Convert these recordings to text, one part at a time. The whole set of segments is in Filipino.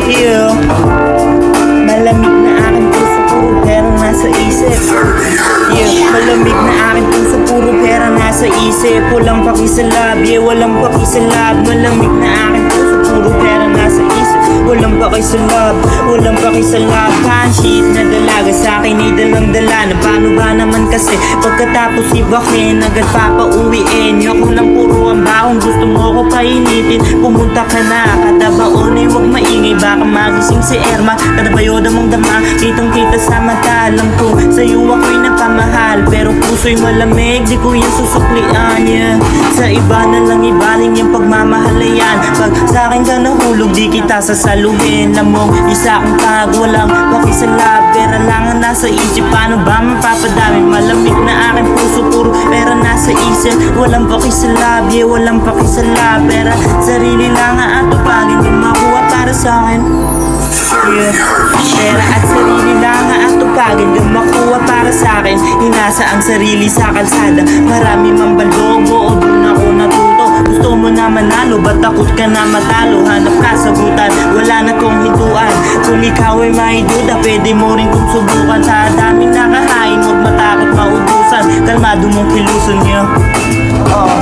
Yeah. Malamig na aking puso, puro pera nasa isip. Yeah, malamig na aking puso, puro pera nasa isip. Walang paki sa love, yeah, walang paki sa love. Malamig na aking puso, puro pera nasa isip. Walang paki sa love, walang paki sa love. Panshit na dalaga sa akin ay dalang-dala. Na paano ba naman kasi pagkatapos ibakin agad papauwiin. Ako lang puro ang baon, gusto mo ko painitin. Pumunta ka na, kada baon ay huwag maingay. Baka magising si Erma, kada bayoda mong dama. Kitang kita sa mata, alam ko sa'yo ako'y napamahal. Pero puso'y malamig, di ko yan susuklian, yeah. Sa iba na lang ibaling yung pagmamahal na yan. Pag sa'kin ka nahulog, di kita sasaluhin. Lamong isa akong tag, walang paki sa love. Pera lang ang nasa isip, paano ba mapapadami? Malamig na aking puso, puro pera nasa isip. Walang paki sa love, yeah, walang paki sa love. Pera, sarili lang ang atupagin, kung makuha para sa'kin. Yeah. Pera at sarili lang ang atupagin, kung makuha para sa'kin. Inasa ang sarili sa kalsada, marami mang baldobo o dun ako natuto. Gusto mo na manalo, ba't takot ka na matalo? Hanap ka sagutan, wala na kong hintuan. Kung ikaw ay may duda, pwede mo rin kong subukan. Sa daming nakahain, huwag matakot maubusan. Kalmado mong kiluson niyo.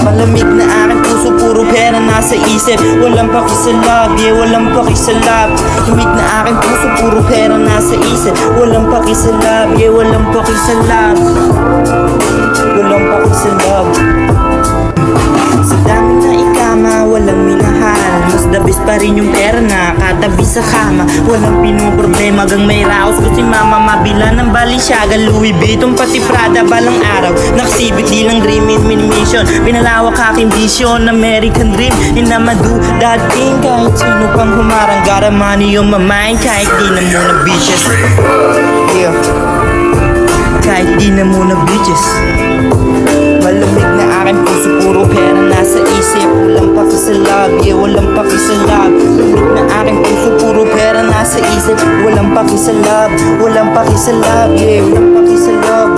Malamig na aking puso, puro pera nasa isip. Walang paki sa love, yeah, walang paki sa love. Lamig na aking puso, puro pera nasa isip. Walang paki sa love, yeah, walang paki sa love. Walang paki sa love. Sa dami na ikama, walang minahal. Mas the best pa rin yung pera na katabi sa kama. Walang pinoproblema, gang may raos ko si mama. Mabila ng Balenciaga, Louis Vuitton, pati Prada. Balang araw, nakasibit di lang dream in mission. Pinalawak aking vision, American dream. And I'ma do that thing. Kahit sino pang humarang, got a money on my mind. Kahit di na muna bitches. Yeah. Kahit di na muna bitches. Malamig na aking puso, puro pera nasa isip. Walang paki sa love, yeah, walang paki sa love. Malamig na aking puso, puro pera nasa isip. Walang paki sa love, walang paki sa love, yeah, walang paki sa love.